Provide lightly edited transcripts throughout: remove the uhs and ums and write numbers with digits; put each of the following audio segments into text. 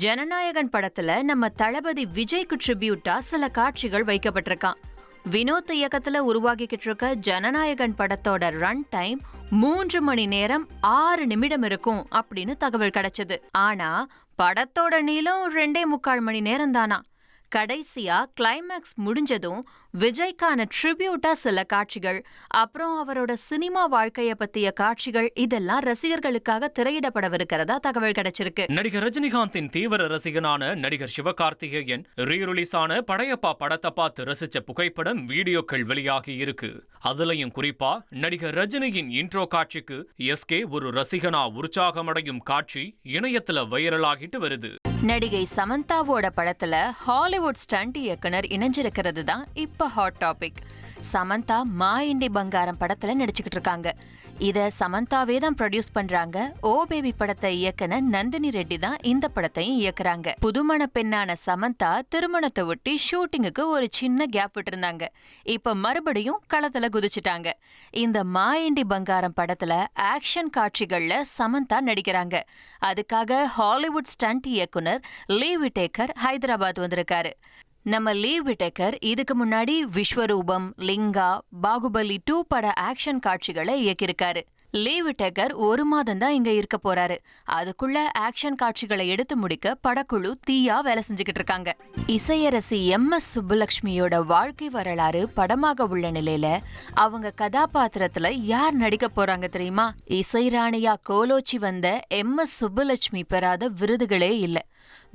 ஜனநாயகன் படத்துல நம்ம தளபதி விஜய்க்கு ட்ரிபியூட்டா சில காட்சிகள் வைக்கப்பட்டிருக்கான். வினோத் இயக்கத்துல உருவாகிக்கிட்டு இருக்க ஜனநாயகன் படத்தோட ரன் டைம் 3 மணி நேரம் 6 நிமிடம் இருக்கும் அப்படின்னு தகவல் கிடைச்சது. ஆனா படத்தோட நீளம் 2.25 மணி நேரம் தானா. கடைசியா கிளைமேக்ஸ் முடிஞ்சதும் விஜய்க்கான ட்ரிபியூட்டா சில காட்சிகள், அப்புறம் அவரோட சினிமா வாழ்க்கைய பத்திய காட்சிகள் இதெல்லாம் ரசிகர்களுக்காக திரையிடப்படவிருக்கிறதா தகவல் கிடைச்சிருக்கு. நடிகர் ரஜினிகாந்தின் தீவிர ரசிகனான நடிகர் சிவகார்த்திகேயன் ரீரிலீஸான படையப்பா படத்தை பார்த்து ரசிச்ச புகைப்படம், வீடியோக்கள் வெளியாகி இருக்கு. அதுலயும் குறிப்பா நடிகர் ரஜினியின் இன்ட்ரோ காட்சிக்கு எஸ்கே ஒரு ரசிகனா உற்சாகமடையும் காட்சி இணையத்துல வைரலாகிட்டு வருது. நடிகை சமந்தாவோட படத்துல ஹாலிவுட் ஸ்டண்ட் இயக்குனர் இணைஞ்சிருக்கிறது தான் இப்ப ஹாட் டாபிக். சமந்தா மா இண்டி பங்காரம் படத்துல நடிச்சுக்கிட்டு இருக்காங்க. இத சமந்தாவே தான் ப்ரொடியூஸ் பண்றாங்க. ஓ பேபி படத்தை இயக்குன நந்தினி ரெட்டி தான் இந்த படத்தையும் இயக்குறாங்க. புதுமண பெண்ணான சமந்தா திருமணத்தை ஒட்டி ஷூட்டிங்குக்கு ஒரு சின்ன கேப் விட்டுருந்தாங்க. இப்ப மறுபடியும் களத்துல குதிச்சுட்டாங்க. இந்த மா இண்டி பங்காரம் படத்துல ஆக்ஷன் காட்சிகள்ல சமந்தா நடிக்கிறாங்க. அதுக்காக ஹாலிவுட் ஸ்டண்ட் இயக்குனர் லீ விட்டேக்கர் ஹைதராபாத் வந்திருக்காரு. நம்ம லீ விட்டேக்கர் இதுக்கு முன்னாடி விஸ்வரூபம், லிங்கா, பாகுபலி 2 பட ஆக்ஷன் காட்சிகளை இயக்கியிருக்காரு. லீ விட்டேக்கர் 1 மாதம் தான் இங்க இருக்க போறாரு. அதுக்குள்ள ஆக்ஷன் காட்சிகளை எடுத்து முடிக்க படக்குழு தீயா வேலை செஞ்சுக்கிட்டு இருக்காங்க. இசையரசி MS சுப்புலட்சுமியோட வாழ்க்கை வரலாறு படமாக உள்ள நிலையில அவங்க கதாபாத்திரத்துல யார் நடிக்க போறாங்க தெரியுமா? இசை ராணியா கோலோச்சி வந்த MS சுப்புலட்சுமி பெறாத விருதுகளே இல்ல.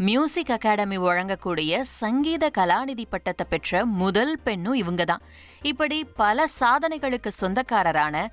மியூசிக் அகாடமி வழங்கக்கூடிய சங்கீத கலாநிதி பட்டத்தை பெற்ற முதல் பெண்ணும் இவங்க தான். இப்படி பல சாதனைகளுக்கு சொந்தக்காரரான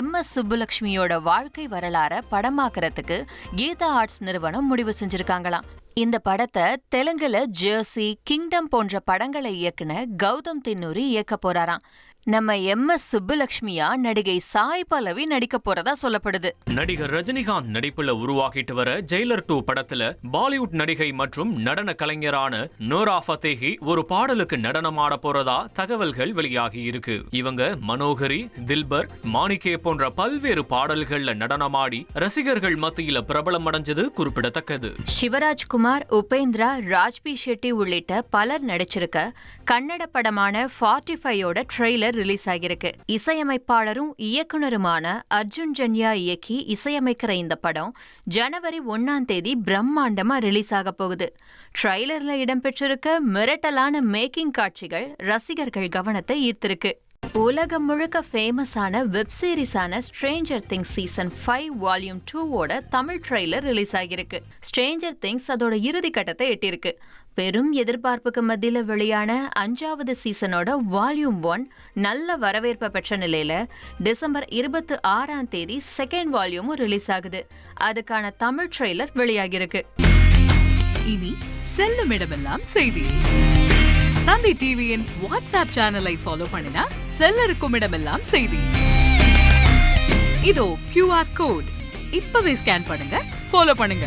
MS சுப்புலட்சுமியோட வாழ்க்கை வரலாற படமாக்குறதுக்கு கீதா ஆர்ட்ஸ் நிறுவனம் முடிவு செஞ்சிருக்காங்களாம். இந்த படத்தை தெலுங்குல ஜெர்சி, கிங்டம் போன்ற படங்களை இயக்குன கௌதம் தின்னூரி இயக்க போறாராம். நம்ம MS சுப்புலட்சுமியா நடிகை சாய் பல்லவி நடிக்க போறதா சொல்லப்படுது. நடிகர் ரஜினிகாந்த் நடிப்புல உருவாகிட்டு வர ஜெயிலர் 2 படத்துல பாலிவுட் நடிகை மற்றும் நடன கலைஞரான நோரா ஃபத்தேஹி ஒரு பாடலுக்கு நடனமாட போறதா தகவல்கள் வெளியாகி இருக்கு. இவங்க மனோகரி, தில்பர், மாணிக்கே போன்ற பல்வேறு பாடல்கள்ல நடனமாடி ரசிகர்கள் மத்தியில பிரபலம் அடைஞ்சது குறிப்பிடத்தக்கது. சிவராஜ்குமார், உபேந்திரா, ராஜ்பி ஷெட்டி உள்ளிட்ட பலர் நடிச்சிருக்க கன்னட படமான 45ஓட ட்ரெய்லர் ரிலீஸ் ஆகிருக்கு. இசையமைப்பாளரும் இயக்குனருமான அர்ஜுன் ஜன்யா இயக்கி இசையமைக்கிற இந்த படம் ஜனவரி 1ஆம் தேதி பிரம்மாண்டமா ரிலீஸ் ஆக போகுது. ட்ரெய்லர்ல இடம்பெற்றிருக்க மிரட்டலான மேக்கிங் காட்சிகள் ரசிகர்கள் கவனத்தை ஈர்த்திருக்கு. உலகம் முழுக்க ஃபேமஸான வெப் சீரிஸான ஸ்ட்ரேஞ்சர் திங்ஸ் சீசன் 5 வால்யூம் 2ஓட தமிழ் ட்ரெய்லர் ரிலீஸ் ஆகிருக்கு. ஸ்ட்ரேஞ்சர் திங்ஸ் அதோட இறுதி கட்டத்தை எட்டியிருக்கு. பெரும் எதிர்பார்ப்புக்கு மத்தியில வெளியான 5வது சீசனோட வால்யூம் 1 நல்ல வரவேற்பை பெற்ற நிலையில டிசம்பர் 26ஆம் தேதி செகண்ட் வால்யூமும் ரிலீஸ் ஆகுது. அதுக்கான தமிழ் ட்ரெய்லர் வெளியாகிருக்கு. இனி செல்லும் இடமெல்லாம் செய்தி. தந்தி டிவியின் வாட்ஸ்அப் சேனலை ஃபாலோ பண்ணினா செல்ல இருக்கும் இடமெல்லாம் செய்தி. இதோ QR கோட் இப்பவே ஸ்கேன் பண்ணுங்க, ஃபாலோ பண்ணுங்க.